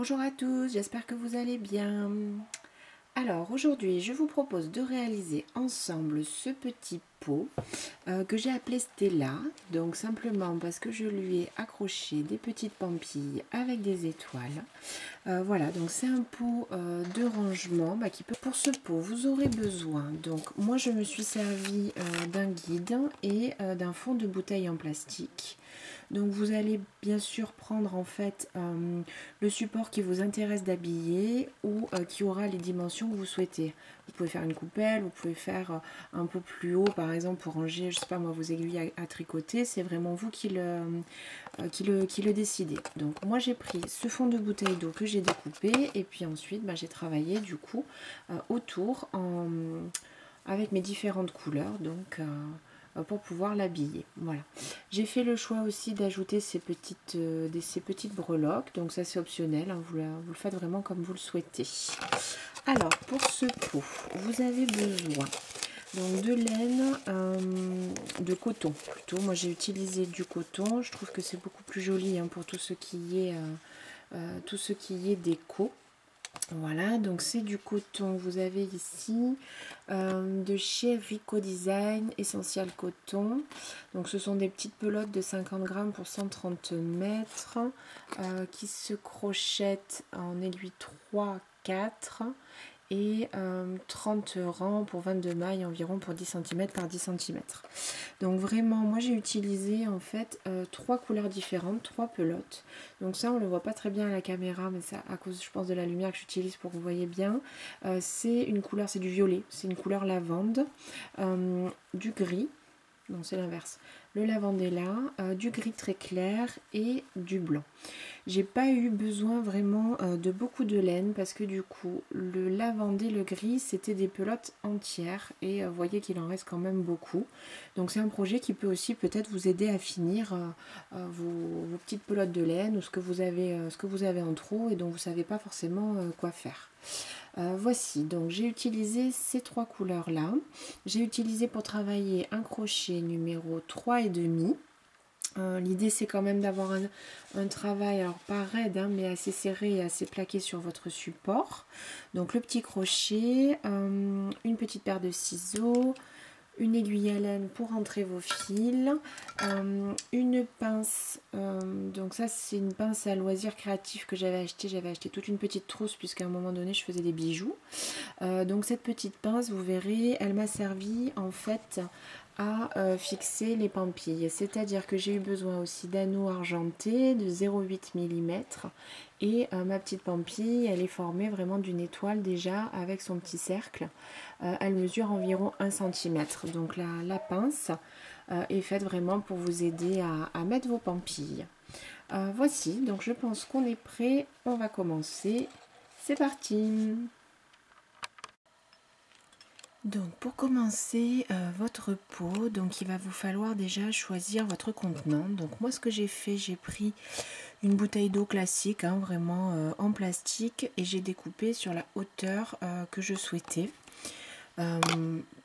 Bonjour à tous, j'espère que vous allez bien. Alors aujourd'hui je vous propose de réaliser ensemble ce petit pot que j'ai appelé Stella. Donc simplement parce que je lui ai accroché des petites pampilles avec des étoiles. Voilà, donc c'est un pot de rangement qui peut... Pour ce pot vous aurez besoin, donc moi je me suis servi d'un guide et d'un fond de bouteille en plastique. Donc vous allez bien sûr prendre en fait le support qui vous intéresse d'habiller ou qui aura les dimensions que vous souhaitez. Vous pouvez faire une coupelle, vous pouvez faire un peu plus haut par exemple pour ranger, je sais pas moi, vos aiguilles à tricoter. C'est vraiment vous qui le décidez. Donc moi j'ai pris ce fond de bouteille d'eau que j'ai découpé et puis ensuite j'ai travaillé du coup autour avec mes différentes couleurs. Donc pour pouvoir l'habiller. Voilà. J'ai fait le choix aussi d'ajouter ces petites breloques, donc ça c'est optionnel, hein, vous le faites vraiment comme vous le souhaitez. Alors pour ce pot, vous avez besoin donc de laine, de coton plutôt. Moi j'ai utilisé du coton, je trouve que c'est beaucoup plus joli pour tout ce qui est déco. Voilà, donc c'est du coton. Vous avez ici de chez Rico Design, Essential Coton. Donc ce sont des petites pelotes de 50 grammes pour 130 mètres qui se crochettent en aiguille 3, 4 et 30 rangs pour 22 mailles environ pour 10 cm par 10 cm. Donc vraiment moi j'ai utilisé en fait 3 couleurs différentes, 3 pelotes. Donc ça on le voit pas très bien à la caméra, mais ça à cause je pense de la lumière que j'utilise pour que vous voyez bien. C'est une couleur, c'est du violet, c'est une couleur lavande, du gris. Non, c'est l'inverse. Le lavande est là, du gris très clair et du blanc. J'ai pas eu besoin vraiment de beaucoup de laine parce que du coup, le lavande et le gris, c'était des pelotes entières et vous voyez qu'il en reste quand même beaucoup. Donc c'est un projet qui peut aussi peut-être vous aider à finir vos petites pelotes de laine ou ce que vous avez en trop et dont vous savez pas forcément quoi faire. Voici, donc j'ai utilisé ces 3 couleurs là. J'ai utilisé pour travailler un crochet numéro 3,5. L'idée c'est quand même d'avoir un travail, alors pas raide mais assez serré et assez plaqué sur votre support. Donc le petit crochet, une petite paire de ciseaux, une aiguille à laine pour entrer vos fils, une pince, donc ça c'est une pince à loisir créatif que j'avais acheté toute une petite trousse puisqu'à un moment donné je faisais des bijoux. Donc cette petite pince, vous verrez, elle m'a servi en fait à fixer les pampilles, c'est-à-dire que j'ai eu besoin aussi d'anneaux argentés de 0,8 mm et ma petite pampille elle est formée vraiment d'une étoile déjà avec son petit cercle. Elle mesure environ 1 cm, donc la pince est faite vraiment pour vous aider à mettre vos pampilles. Voici, donc je pense qu'on est prêt, on va commencer, c'est parti. Donc pour commencer votre pot, donc il va vous falloir déjà choisir votre contenant. Donc moi ce que j'ai fait, j'ai pris une bouteille d'eau classique, vraiment en plastique, et j'ai découpé sur la hauteur que je souhaitais.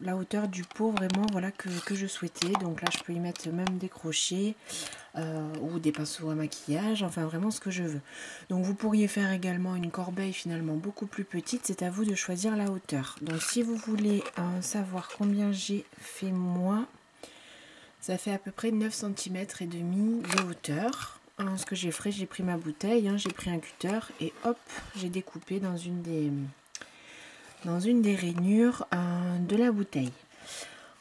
La hauteur du pot vraiment voilà que je souhaitais. Donc là je peux y mettre même des crochets ou des pinceaux à maquillage, enfin vraiment ce que je veux. Donc vous pourriez faire également une corbeille finalement beaucoup plus petite, c'est à vous de choisir la hauteur. Donc si vous voulez savoir combien j'ai fait moi, ça fait à peu près 9 cm et demi de hauteur. Ce que j'ai fait, j'ai pris ma bouteille, j'ai pris un cutter et hop, j'ai découpé dans une des rainures de la bouteille.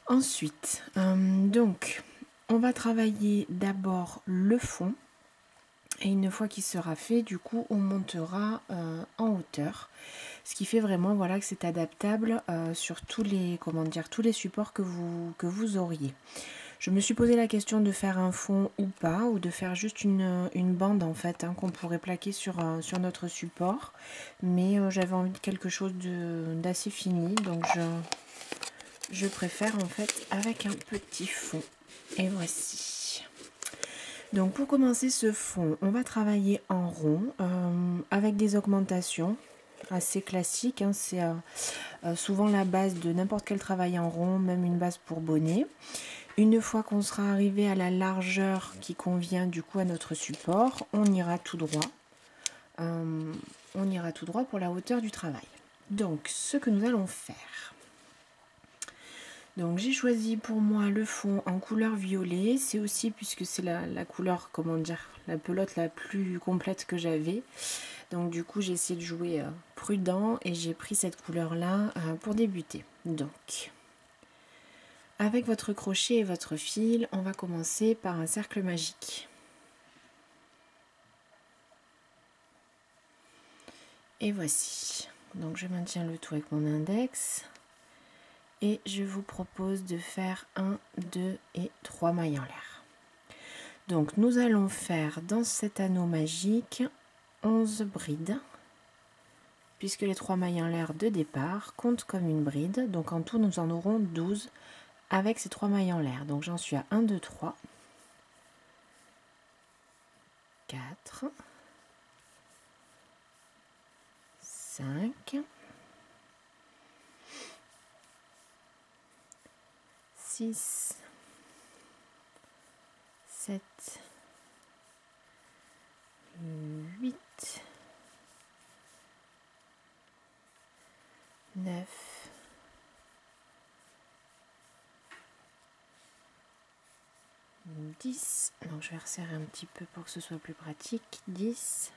Ensuite, donc on va travailler d'abord le fond et une fois qu'il sera fait, du coup on montera en hauteur, ce qui fait vraiment voilà que c'est adaptable sur tous les supports que vous auriez. Je me suis posé la question de faire un fond ou pas, ou de faire juste une bande en fait qu'on pourrait plaquer sur notre support, mais j'avais envie de quelque chose d'assez fini, donc je préfère en fait avec un petit fond. Et voici. Donc pour commencer ce fond, on va travailler en rond avec des augmentations assez classiques. C'est souvent la base de n'importe quel travail en rond, même une base pour bonnet. Une fois qu'on sera arrivé à la largeur qui convient du coup à notre support, on ira tout droit on ira tout droit pour la hauteur du travail. Donc ce que nous allons faire, donc j'ai choisi pour moi le fond en couleur violet, c'est aussi puisque c'est la couleur, comment dire, la pelote la plus complète que j'avais. Donc du coup j'ai essayé de jouer prudent et j'ai pris cette couleur là pour débuter. Donc avec votre crochet et votre fil, on va commencer par un cercle magique. Et voici. Donc je maintiens le tout avec mon index. Et je vous propose de faire 1, 2 et 3 mailles en l'air. Donc nous allons faire dans cet anneau magique 11 brides, puisque les 3 mailles en l'air de départ comptent comme une bride. Donc en tout nous en aurons 12 avec ces 3 mailles en l'air. Donc j'en suis à 1, 2, 3, 4, 5, 6, 7, 8, 9, 10, donc je vais resserrer un petit peu pour que ce soit plus pratique, 10,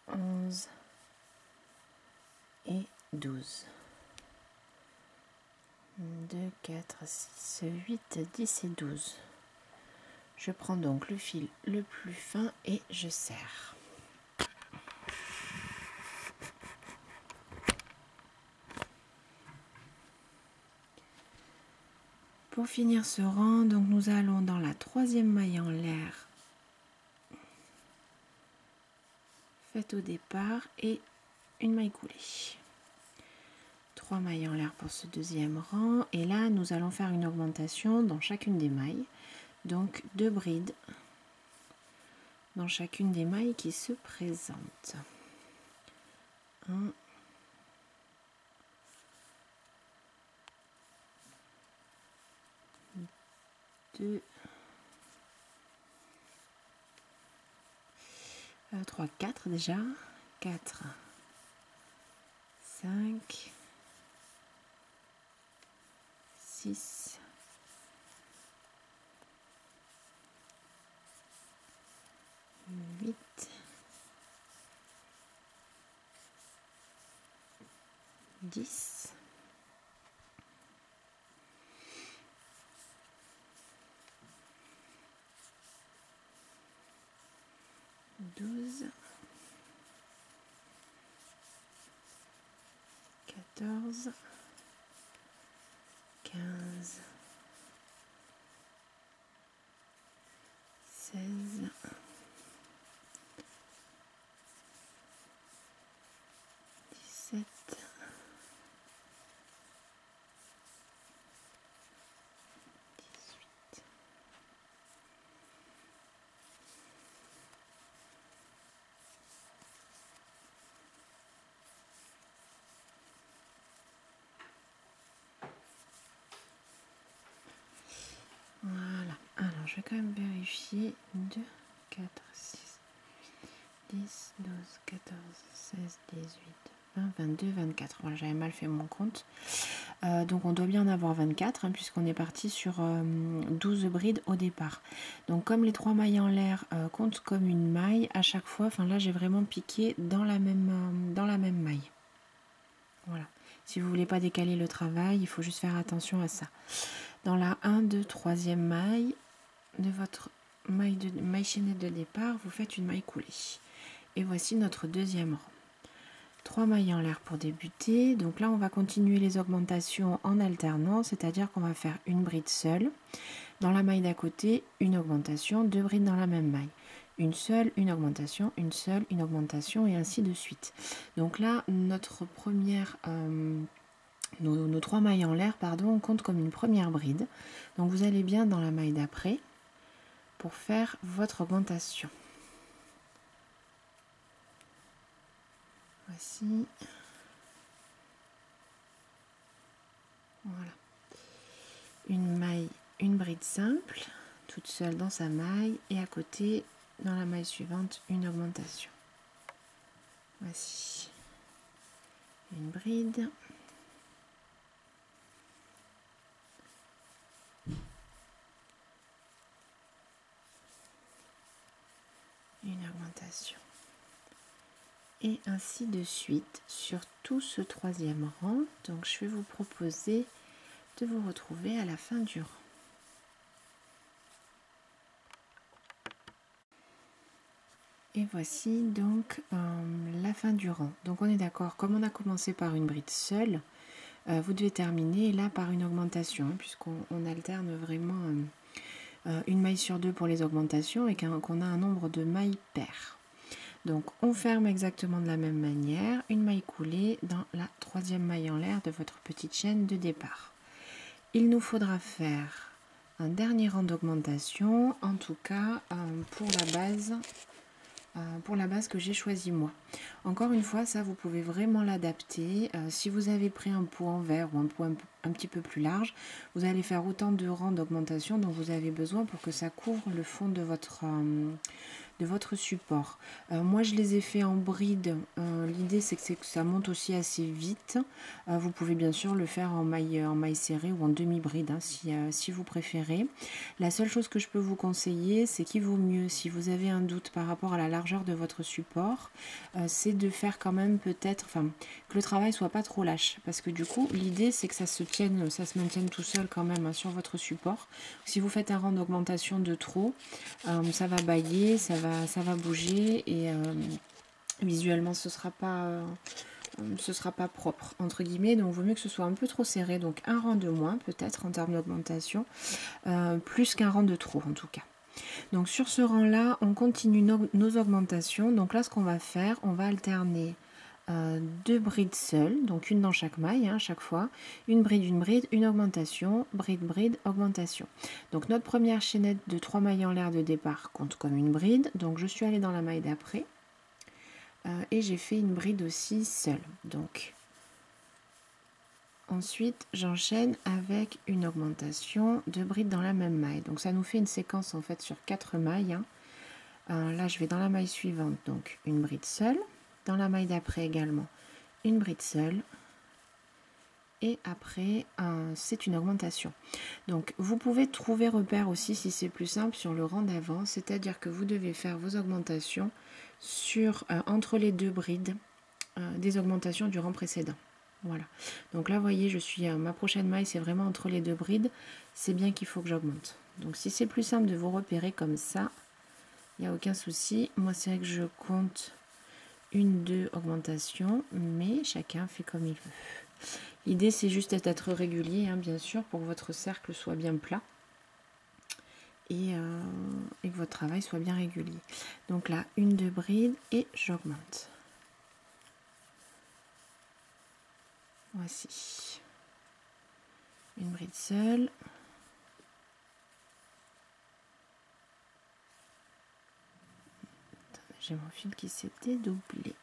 11 et 12. 2, 4, 6, 8, 10 et 12. Je prends donc le fil le plus fin et je serre. Pour finir ce rang, donc nous allons dans la 3e maille en l'air faite au départ et une maille coulée. 3 mailles en l'air pour ce 2e rang et là nous allons faire une augmentation dans chacune des mailles, donc 2 brides dans chacune des mailles qui se présentent. 1, 2, 3, 4 déjà, 4, 5, 6, 8, 10, 12, 14, 15, 16, 17, 18, voilà, alors je vais quand même vérifier 2, 4, 6, 10, 12, 14, 16, 18, 20, 22, 24. Voilà, j'avais mal fait mon compte. Donc on doit bien en avoir 24 hein, puisqu'on est parti sur 12 brides au départ. Donc comme les 3 mailles en l'air comptent comme une maille à chaque fois, enfin là j'ai vraiment piqué dans la même maille. Voilà. Si vous voulez pas décaler le travail, il faut juste faire attention à ça. Dans la 1, 2, 3e maille de votre maille chaînette de départ, vous faites une maille coulée. Et voici notre 2e rang. 3 mailles en l'air pour débuter. Donc là, on va continuer les augmentations en alternant, c'est-à-dire qu'on va faire une bride seule. Dans la maille d'à côté, une augmentation, 2 brides dans la même maille. Une seule, une augmentation, une seule, une augmentation et ainsi de suite. Donc là, notre première... nos 3 mailles en l'air, pardon, on compte comme une première bride. Donc vous allez bien dans la maille d'après pour faire votre augmentation. Voici. Voilà. Une maille, une bride simple, toute seule dans sa maille et à côté dans la maille suivante une augmentation. Voici une bride, une augmentation, et ainsi de suite sur tout ce troisième rang. Donc je vais vous proposer de vous retrouver à la fin du rang. Et voici donc la fin du rang. Donc on est d'accord, comme on a commencé par une bride seule, vous devez terminer là par une augmentation, hein, puisqu'on alterne vraiment une maille sur deux pour les augmentations et qu'on a un nombre de mailles paires. Donc on ferme exactement de la même manière, une maille coulée dans la troisième maille en l'air de votre petite chaîne de départ. Il nous faudra faire un dernier rang d'augmentation, en tout cas pour la base que j'ai choisi moi. Encore une fois, ça vous pouvez vraiment l'adapter. Si vous avez pris un pot en verre ou un pot un petit peu plus large, vous allez faire autant de rangs d'augmentation dont vous avez besoin pour que ça couvre le fond de votre support. Moi je les ai fait en bride. L'idée c'est que ça monte aussi assez vite. Vous pouvez bien sûr le faire en maille serrée ou en demi-bride, hein, si vous préférez. La seule chose que je peux vous conseiller, c'est qu'il vaut mieux, si vous avez un doute par rapport à la largeur de votre support, c'est de faire quand même peut-être, que le travail soit pas trop lâche, parce que du coup l'idée c'est que ça se maintienne tout seul quand même, hein, sur votre support. Si vous faites un rang d'augmentation de trop, ça va bailler, ça va bouger, et visuellement ce sera pas propre entre guillemets. Donc il vaut mieux que ce soit un peu trop serré, donc un rang de moins peut-être en termes d'augmentation, plus qu'un rang de trop en tout cas. Donc sur ce rang là on continue nos augmentations. Donc là ce qu'on va faire, on va alterner deux brides seules, donc une dans chaque maille, hein, à chaque fois, une bride, une augmentation, bride, augmentation. Donc notre première chaînette de 3 mailles en l'air de départ compte comme une bride, donc je suis allée dans la maille d'après et j'ai fait une bride aussi seule. Donc ensuite j'enchaîne avec une augmentation de bride dans la même maille, donc ça nous fait une séquence en fait sur 4 mailles, hein. Là je vais dans la maille suivante, donc une bride seule, dans la maille d'après également une bride seule, et après c'est une augmentation. Donc vous pouvez trouver repère aussi, si c'est plus simple, sur le rang d'avant, c'est-à-dire que vous devez faire vos augmentations sur entre les deux brides des augmentations du rang précédent. Voilà, donc là vous voyez, je suis ma prochaine maille, c'est vraiment entre les deux brides, c'est bien qu'il faut que j'augmente. Donc si c'est plus simple de vous repérer comme ça, il n'y a aucun souci. Moi c'est vrai que je compte 1-2 augmentations, mais chacun fait comme il veut. L'idée c'est juste d'être régulier, hein, bien sûr, pour que votre cercle soit bien plat et que votre travail soit bien régulier. Donc là, 1-2 brides et j'augmente. Voici une bride seule, j'ai mon fil qui s'est dédoublé,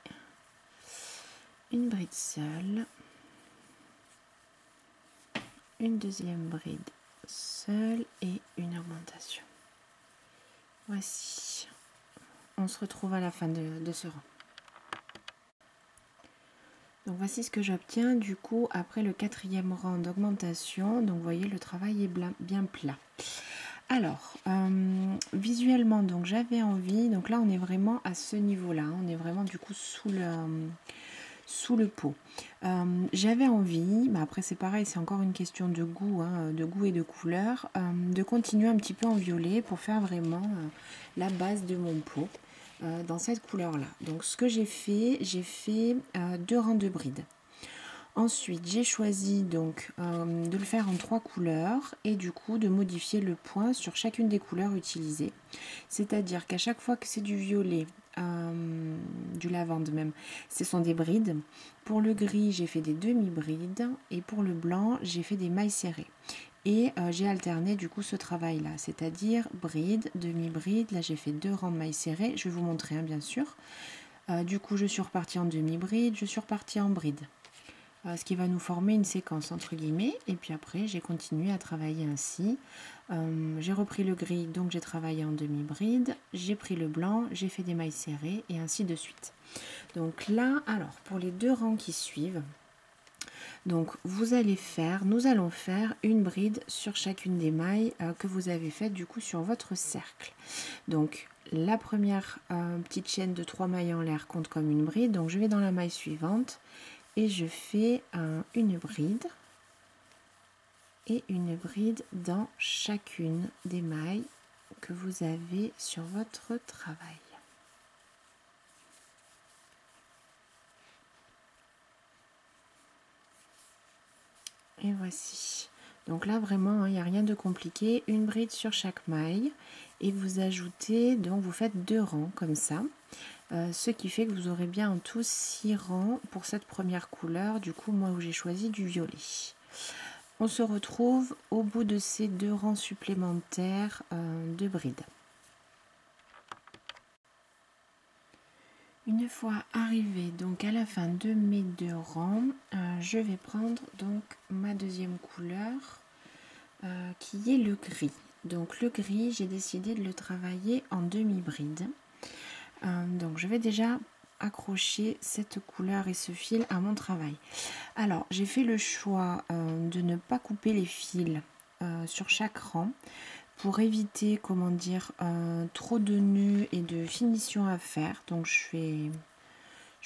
une bride seule, une deuxième bride seule et une augmentation. Voici, on se retrouve à la fin de ce rang. Donc voici ce que j'obtiens du coup après le quatrième rang d'augmentation. Donc vous voyez, le travail est bien plat. Alors visuellement, donc j'avais envie, donc là on est vraiment à ce niveau là, on est vraiment du coup sous le pot. J'avais envie, mais après c'est pareil, c'est encore une question de goût, hein, de goût et de couleur, de continuer un petit peu en violet pour faire vraiment la base de mon pot dans cette couleur là. Donc ce que j'ai fait 2 rangs de brides. Ensuite j'ai choisi donc de le faire en 3 couleurs et du coup de modifier le point sur chacune des couleurs utilisées, c'est à dire qu'à chaque fois que c'est du violet, du lavande même, ce sont des brides. Pour le gris j'ai fait des demi-brides et pour le blanc j'ai fait des mailles serrées. Et j'ai alterné du coup ce travail là, c'est à dire bride, demi-bride. Là j'ai fait 2 rangs de mailles serrées, je vais vous montrer, hein, bien sûr. Du coup je suis repartie en demi-bride, je suis repartie en bride. ce qui va nous former une séquence entre guillemets. Et puis après, j'ai continué à travailler ainsi. J'ai repris le gris, donc j'ai travaillé en demi-bride. J'ai pris le blanc, j'ai fait des mailles serrées et ainsi de suite. Donc là, alors pour les 2 rangs qui suivent, donc nous allons faire une bride sur chacune des mailles que vous avez faites du coup sur votre cercle. Donc la première petite chaîne de 3 mailles en l'air compte comme une bride. Donc je vais dans la maille suivante et je fais une bride et une bride dans chacune des mailles que vous avez sur votre travail. Et voici. Donc là vraiment, il n'y a rien de compliqué. Une bride sur chaque maille et vous ajoutez, donc vous faites 2 rangs comme ça. Ce qui fait que vous aurez bien en tout 6 rangs pour cette première couleur. Du coup, moi où j'ai choisi du violet. On se retrouve au bout de ces 2 rangs supplémentaires de brides. Une fois arrivé donc à la fin de mes 2 rangs, je vais prendre donc ma deuxième couleur qui est le gris. Donc le gris, j'ai décidé de le travailler en demi-bride. Donc je vais déjà accrocher cette couleur et ce fil à mon travail. Alors j'ai fait le choix de ne pas couper les fils sur chaque rang pour éviter, comment dire, trop de nœuds et de finition à faire. Donc je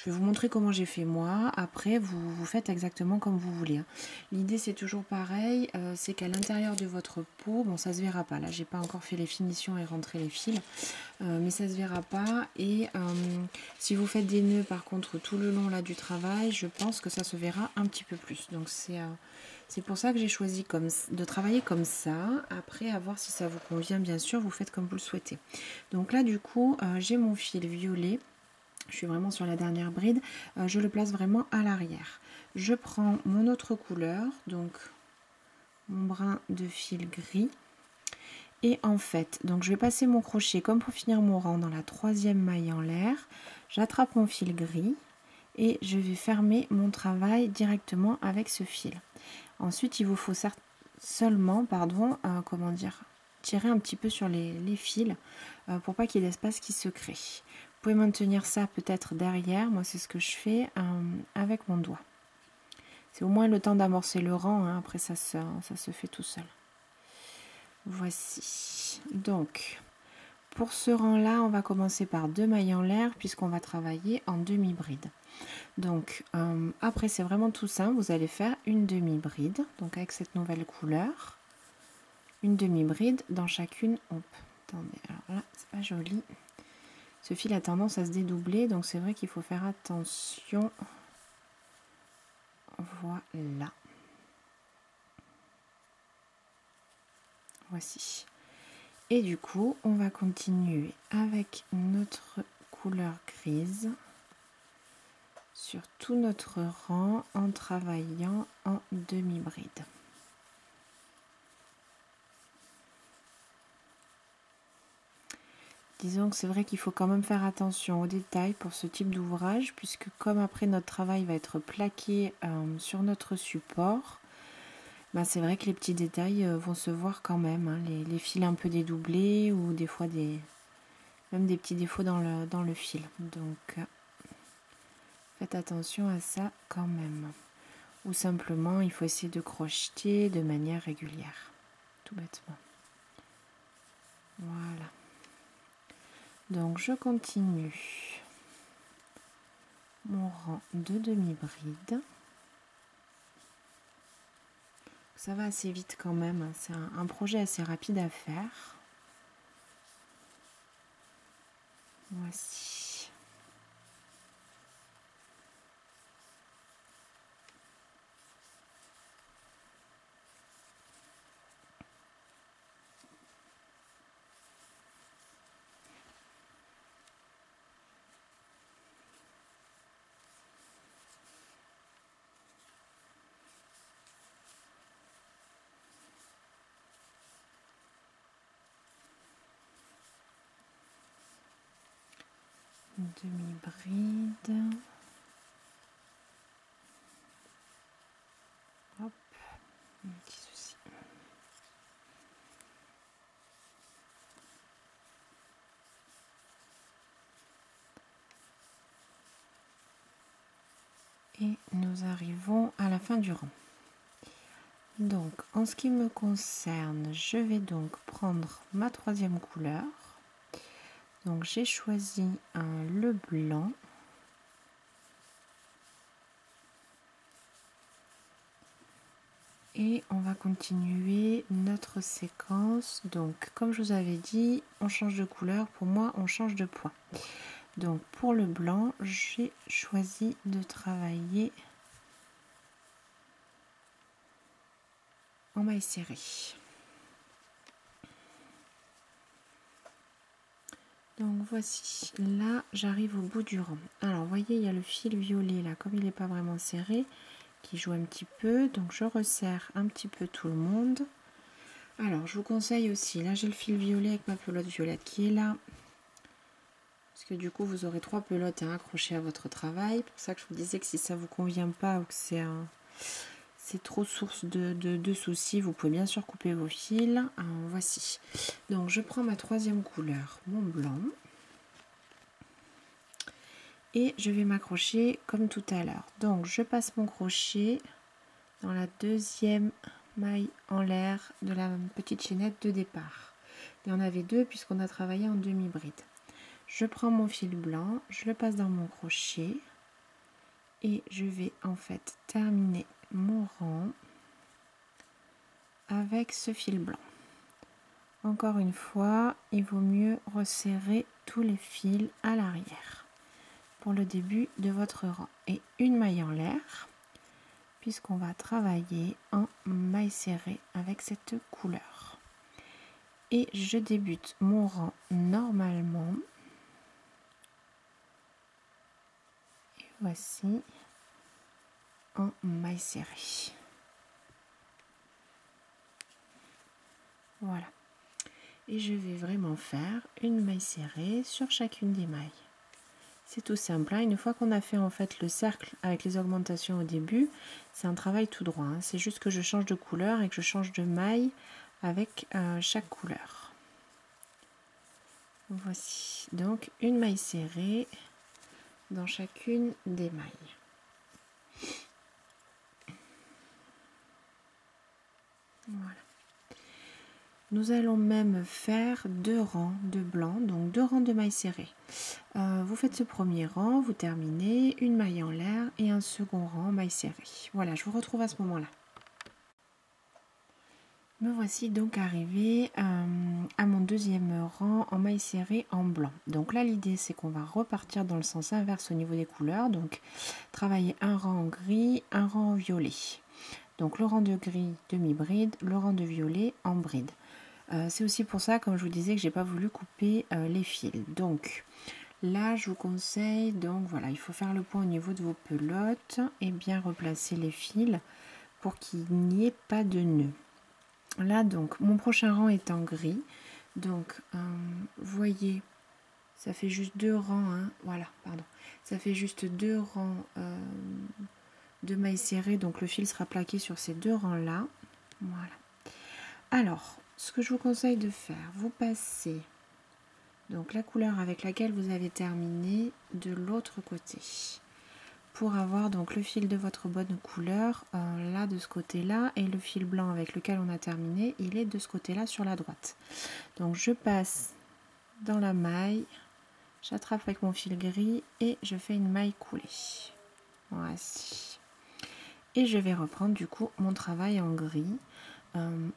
vais vous montrer comment j'ai fait moi. Après, vous faites exactement comme vous voulez. Hein. L'idée, c'est toujours pareil. C'est qu'à l'intérieur de votre peau, bon, ça se verra pas. Là, j'ai pas encore fait les finitions et rentré les fils. Mais ça se verra pas. Et si vous faites des nœuds, par contre, tout le long là du travail, je pense que ça se verra un petit peu plus. Donc, c'est pour ça que j'ai choisi de travailler comme ça. Après, à voir si ça vous convient, bien sûr, vous faites comme vous le souhaitez. Donc là, du coup, j'ai mon fil violet. Je suis vraiment sur la dernière bride. Je le place vraiment à l'arrière. Je prends mon autre couleur, donc mon brin de fil gris. Et en fait, donc je vais passer mon crochet comme pour finir mon rang dans la 3e maille en l'air. J'attrape mon fil gris et je vais fermer mon travail directement avec ce fil. Ensuite, il vous faut seulement, comment dire, tirer un petit peu sur les fils pour pas qu'il y ait d'espace qui se crée. Vous pouvez maintenir ça peut-être derrière. Moi, c'est ce que je fais avec mon doigt. C'est au moins le temps d'amorcer le rang. Hein. Après, ça se fait tout seul. Voici. Donc, pour ce rang-là, on va commencer par 2 mailles en l'air puisqu'on va travailler en demi-bride. Donc, après, c'est vraiment tout simple. Vous allez faire une demi-bride. Donc, avec cette nouvelle couleur. Une demi-bride dans chacune. Hop, attendez, alors là, c'est pas joli. Ce fil a tendance à se dédoubler, donc c'est vrai qu'il faut faire attention. Voilà. Voici. Et du coup, on va continuer avec notre couleur grise sur tout notre rang en travaillant en demi-bride. Disons que c'est vrai qu'il faut quand même faire attention aux détails pour ce type d'ouvrage, puisque comme après notre travail va être plaqué sur notre support, ben c'est vrai que les petits détails vont se voir quand même. Hein, les fils un peu dédoublés ou des fois même des petits défauts dans le fil. Donc faites attention à ça quand même. Ou simplement, il faut essayer de crocheter de manière régulière. Tout bêtement. Voilà. Donc je continue mon rang de demi-bride. Ça va assez vite quand même, c'est un projet assez rapide à faire. Voici. Une demi-bride. Et nous arrivons à la fin du rang. Donc, en ce qui me concerne, je vais donc prendre ma troisième couleur. Donc, j'ai choisi le blanc. Et on va continuer notre séquence. Donc, comme je vous avais dit, on change de couleur. Pour moi, on change de point. Donc, pour le blanc, j'ai choisi de travailler en maille serrée. Donc voici, là j'arrive au bout du rang. Alors vous voyez, il y a le fil violet là, comme il n'est pas vraiment serré, qui joue un petit peu. Donc je resserre un petit peu tout le monde. Alors je vous conseille aussi, là j'ai le fil violet avec ma pelote violette qui est là. Parce que du coup vous aurez 3 pelotes à accrocher à votre travail. C'est pour ça que je vous disais que si ça ne vous convient pas ou que c'est trop source de soucis, vous pouvez bien sûr couper vos fils. Voici. Donc je prends ma troisième couleur, mon blanc. Et je vais m'accrocher comme tout à l'heure. Donc je passe mon crochet dans la deuxième maille en l'air de la petite chaînette de départ. Il y en avait 2 puisqu'on a travaillé en demi-bride. Je prends mon fil blanc, je le passe dans mon crochet et je vais en fait terminer mon rang avec ce fil blanc. Encore une fois, il vaut mieux resserrer tous les fils à l'arrière pour le début de votre rang. Et une maille en l'air, puisqu'on va travailler en maille serrée avec cette couleur. Et je débute mon rang normalement. Et voici en maille serrée. Voilà. Et je vais vraiment faire une maille serrée sur chacune des mailles. C'est tout simple, hein. Une fois qu'on a fait en fait le cercle avec les augmentations au début, c'est un travail tout droit, hein. C'est juste que je change de couleur et que je change de maille avec chaque couleur. Voici donc une maille serrée dans chacune des mailles. Voilà. Nous allons même faire 2 rangs de blanc, donc 2 rangs de mailles serrées. Vous faites ce premier rang, vous terminez, une maille en l'air et un second rang maille serrée. Voilà, je vous retrouve à ce moment-là. Me voici donc arrivé à mon deuxième rang en maille serrée en blanc. Donc là l'idée c'est qu'on va repartir dans le sens inverse au niveau des couleurs. Donc travailler un rang en gris, un rang en violet. Donc le rang de gris demi-bride, le rang de violet en bride. C'est aussi pour ça, comme je vous disais, que j'ai pas voulu couper les fils. Donc là je vous conseille, donc voilà, il faut faire le point au niveau de vos pelotes et bien replacer les fils pour qu'il n'y ait pas de nœud. Là donc mon prochain rang est en gris, donc vous voyez ça fait juste 2 rangs, hein, voilà, pardon, ça fait juste 2 rangs de mailles serrées, donc le fil sera plaqué sur ces 2 rangs là. Voilà. Alors ce que je vous conseille de faire, vous passez donc la couleur avec laquelle vous avez terminé de l'autre côté pour avoir donc le fil de votre bonne couleur là de ce côté là, et le fil blanc avec lequel on a terminé il est de ce côté là sur la droite. Donc je passe dans la maille, j'attrape avec mon fil gris et je fais une maille coulée. Voici. Et je vais reprendre du coup mon travail en gris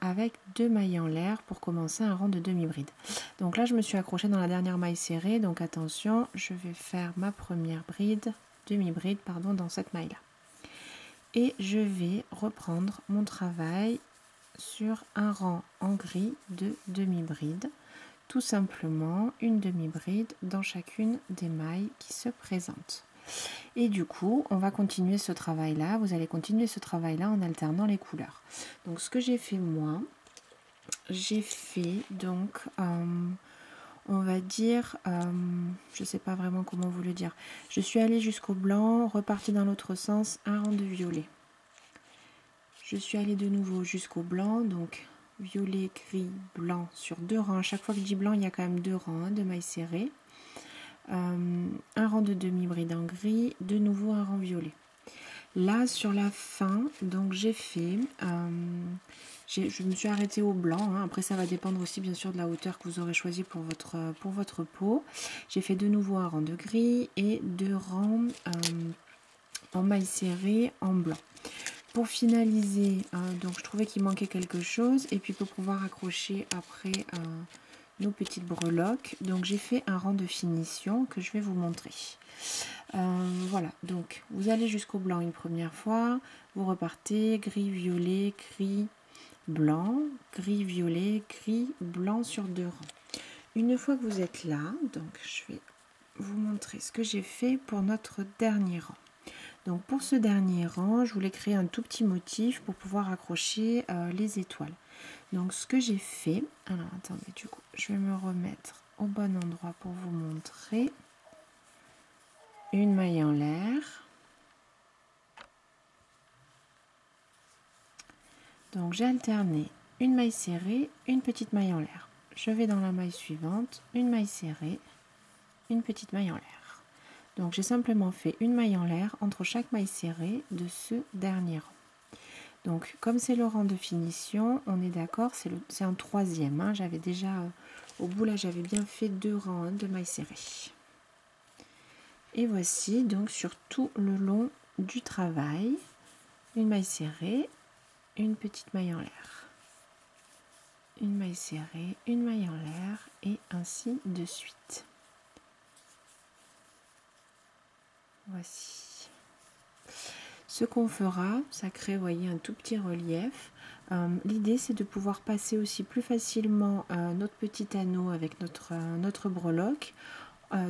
avec 2 mailles en l'air pour commencer un rang de demi-bride. Donc là je me suis accrochée dans la dernière maille serrée, donc attention, je vais faire ma première bride, demi-bride pardon, dans cette maille là. Et je vais reprendre mon travail sur un rang en gris de demi-bride, tout simplement une demi-bride dans chacune des mailles qui se présentent. Et du coup, on va continuer ce travail-là. Vous allez continuer ce travail-là en alternant les couleurs. Donc, ce que j'ai fait moi, j'ai fait donc, on va dire, je ne sais pas vraiment comment vous le dire. Je suis allée jusqu'au blanc, repartie dans l'autre sens, un rang de violet. Je suis allée de nouveau jusqu'au blanc, donc violet, gris, blanc sur 2 rangs. À chaque fois que je dis blanc, il y a quand même 2 rangs de mailles serrées. Un rang de demi-bride en gris, de nouveau un rang violet. Là sur la fin, donc j'ai fait, je me suis arrêtée au blanc, hein. Après ça va dépendre aussi bien sûr de la hauteur que vous aurez choisi pour votre pot. J'ai fait de nouveau un rang de gris et 2 rangs en maille serrée en blanc. Pour finaliser, donc je trouvais qu'il manquait quelque chose et puis pour pouvoir accrocher après nos petites breloques, donc j'ai fait un rang de finition que je vais vous montrer. Voilà, donc vous allez jusqu'au blanc une première fois, vous repartez gris, violet, gris, blanc, gris, violet, gris, blanc sur 2 rangs. Une fois que vous êtes là, donc je vais vous montrer ce que j'ai fait pour notre dernier rang. Donc pour ce dernier rang, je voulais créer un tout petit motif pour pouvoir accrocher les étoiles. Donc ce que j'ai fait, alors attendez, du coup, je vais me remettre au bon endroit pour vous montrer. Une maille en l'air. Donc j'ai alterné une maille serrée, une petite maille en l'air. Je vais dans la maille suivante, une maille serrée, une petite maille en l'air. Donc j'ai simplement fait une maille en l'air entre chaque maille serrée de ce dernier rang. Donc comme c'est le rang de finition, on est d'accord, c'est un troisième. Hein. J'avais déjà, au bout là, j'avais bien fait 2 rangs de mailles serrées. Et voici donc sur tout le long du travail, une maille serrée, une petite maille en l'air. Une maille serrée, une maille en l'air et ainsi de suite. Voici. Ce qu'on fera, ça crée, voyez, un tout petit relief. L'idée, c'est de pouvoir passer aussi plus facilement notre petit anneau avec notre breloque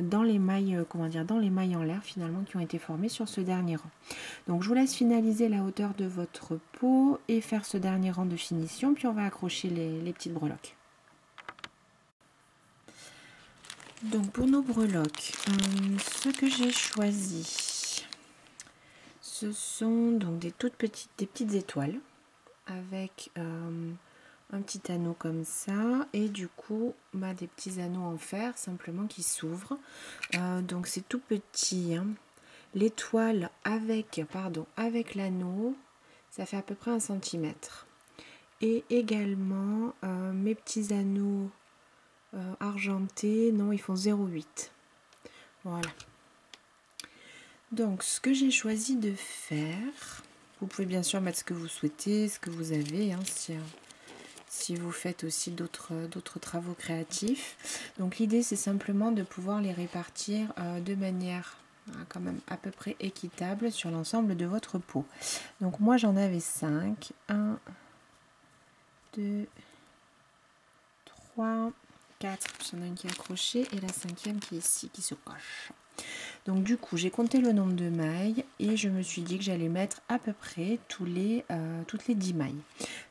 dans les mailles, dans les mailles en l'air finalement qui ont été formées sur ce dernier rang. Donc, je vous laisse finaliser la hauteur de votre pot et faire ce dernier rang de finition, puis on va accrocher les petites breloques. Donc, pour nos breloques, ce que j'ai choisi, ce sont donc des petites étoiles avec un petit anneau comme ça et du coup des petits anneaux en fer simplement qui s'ouvrent. Donc c'est tout petit. Hein. L'étoile avec l'anneau, ça fait à peu près 1 cm. Et également mes petits anneaux argentés, non, ils font 0,8. Voilà. Donc ce que j'ai choisi de faire, vous pouvez bien sûr mettre ce que vous souhaitez, ce que vous avez, hein, si vous faites aussi d'autres travaux créatifs. Donc l'idée c'est simplement de pouvoir les répartir de manière quand même à peu près équitable sur l'ensemble de votre pot. Donc moi j'en avais 5. 1, 2, 3, 4. J'en ai une qui est accrochée et la 5e qui est ici, qui se coche. Donc du coup j'ai compté le nombre de mailles et je me suis dit que j'allais mettre à peu près toutes les 10 mailles.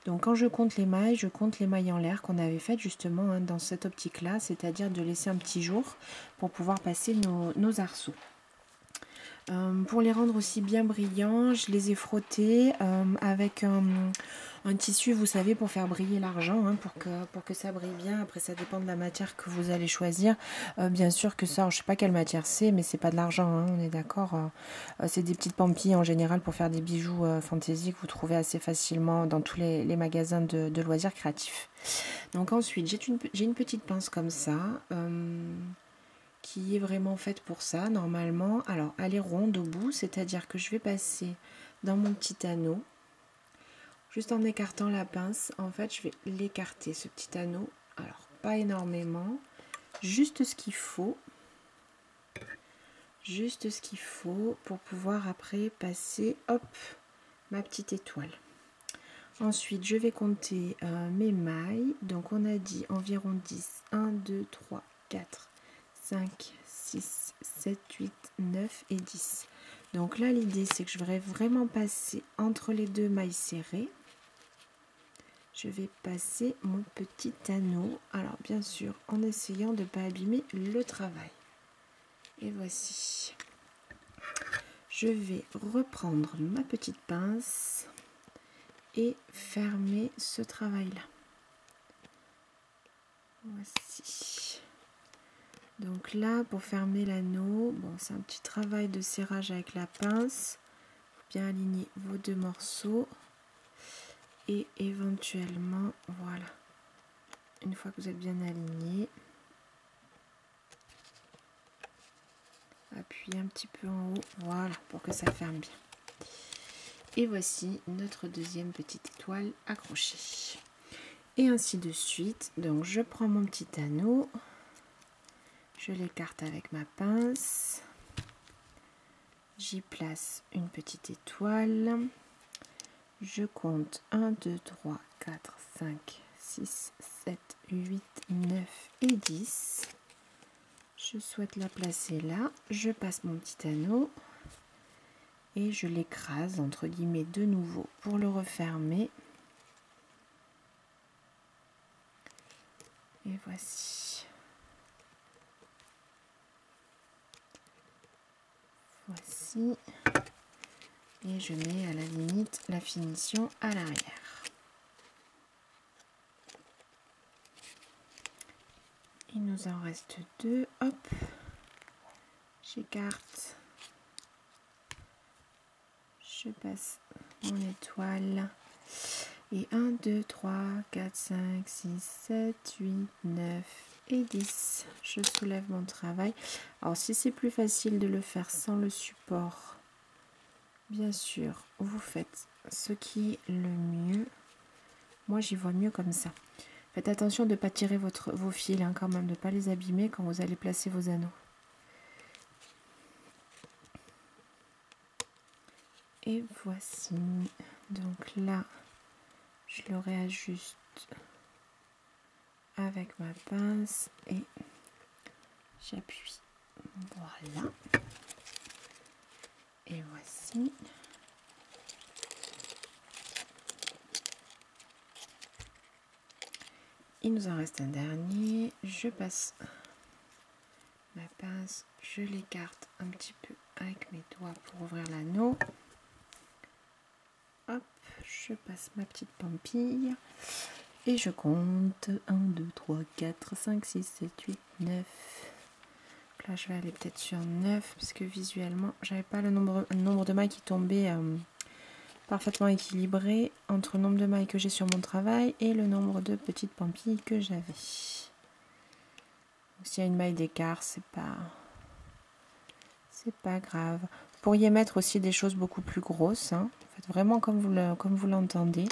Donc quand je compte les mailles, je compte les mailles en l'air qu'on avait faites justement hein, dans cette optique là, c'est-à-dire de laisser un petit jour pour pouvoir passer nos arceaux. Pour les rendre aussi bien brillants, je les ai frottés avec un tissu, vous savez, pour faire briller l'argent, hein, pour que ça brille bien. Après, ça dépend de la matière que vous allez choisir. Bien sûr que ça, je ne sais pas quelle matière c'est, mais c'est pas de l'argent, hein, on est d'accord. C'est des petites pampilles en général pour faire des bijoux fantaisie que vous trouvez assez facilement dans tous les magasins de loisirs créatifs. Donc ensuite, j'ai une petite pince comme ça. Qui est vraiment faite pour ça normalement. Alors elle est ronde au bout, c'est-à-dire que je vais passer dans mon petit anneau, juste en écartant la pince, en fait je vais l'écarter ce petit anneau, alors pas énormément, juste ce qu'il faut pour pouvoir après passer, hop, ma petite étoile. Ensuite je vais compter mes mailles, donc on a dit environ 10, 1, 2, 3, 4, 5, 6, 7, 8, 9 et 10. Donc là, l'idée, c'est que je voudrais vraiment passer entre les 2 mailles serrées. Je vais passer mon petit anneau. Alors, bien sûr, en essayant de ne pas abîmer le travail. Et voici. Je vais reprendre ma petite pince et fermer ce travail-là. Voici. Donc là, pour fermer l'anneau, bon, c'est un petit travail de serrage avec la pince. bien aligner vos deux morceaux. Et éventuellement, voilà, une fois que vous êtes bien aligné, appuyez un petit peu en haut, voilà, pour que ça ferme bien. Et voici notre deuxième petite étoile accrochée. Et ainsi de suite. Donc je prends mon petit anneau, je l'écarte avec ma pince, j'y place une petite étoile. Je compte 1, 2, 3, 4, 5, 6, 7, 8, 9 et 10. Je souhaite la placer là. Je passe mon petit anneau et je l'écrase entre guillemets de nouveau pour le refermer. Et voici. Voici. Et je mets à la limite la finition à l'arrière. Il nous en reste deux. Hop, j'écarte. Je passe mon étoile. Et 1, 2, 3, 4, 5, 6, 7, 8, 9 et 10. Je soulève mon travail. Alors si c'est plus facile de le faire sans le support, bien sûr, vous faites ce qui est le mieux. Moi, j'y vois mieux comme ça. Faites attention de ne pas tirer vos fils, hein, quand même, de ne pas les abîmer quand vous allez placer vos anneaux. Et voici. Donc là, je le réajuste avec ma pince et j'appuie. Voilà. Et voici. Il nous en reste un dernier. Je passe ma pince, je l'écarte un petit peu avec mes doigts pour ouvrir l'anneau. Hop, je passe ma petite pampille et je compte 1, 2, 3, 4, 5, 6, 7, 8, 9. Donc là, je vais aller peut-être sur 9 parce que visuellement, j'avais pas le nombre de mailles qui tombait parfaitement équilibré entre le nombre de mailles que j'ai sur mon travail et le nombre de petites pampilles que j'avais. S'il y a une maille d'écart, c'est pas grave. Vous pourriez mettre aussi des choses beaucoup plus grosses, hein. Faites vraiment comme vous l'entendez.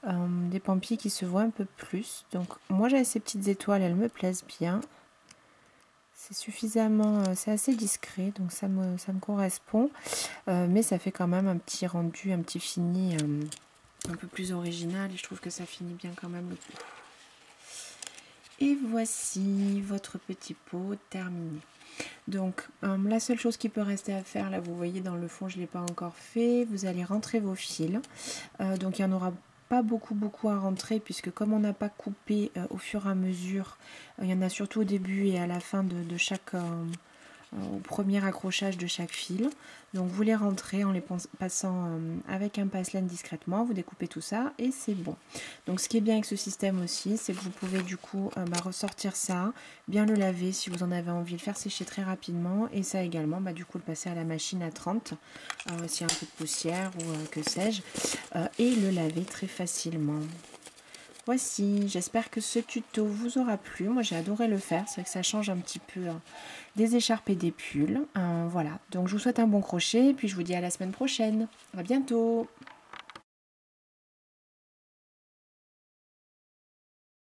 Des pampilles qui se voient un peu plus. Donc moi j'ai ces petites étoiles, elles me plaisent bien. C'est suffisamment, c'est assez discret, donc ça me correspond. Mais ça fait quand même un petit rendu, un petit fini un peu plus original. Et je trouve que ça finit bien quand même le coup. Et voici votre petit pot terminé. Donc la seule chose qui peut rester à faire, là vous voyez dans le fond je ne l'ai pas encore fait, vous allez rentrer vos fils. Donc il n'y en aura pas beaucoup à rentrer puisque comme on n'a pas coupé au fur et à mesure, il y en a surtout au début et à la fin de chaque... au premier accrochage de chaque fil. Donc vous les rentrez en les passant avec un passe-laine discrètement, vous découpez tout ça et c'est bon. Donc ce qui est bien avec ce système aussi, c'est que vous pouvez du coup ressortir ça, bien le laver si vous en avez envie, le faire sécher très rapidement et ça également, du coup le passer à la machine à 30 s'il y a un peu de poussière ou que sais-je, et le laver très facilement. Voici, j'espère que ce tuto vous aura plu. Moi j'ai adoré le faire, c'est vrai que ça change un petit peu des écharpes et des pulls. Voilà, donc je vous souhaite un bon crochet et puis je vous dis à la semaine prochaine. À bientôt.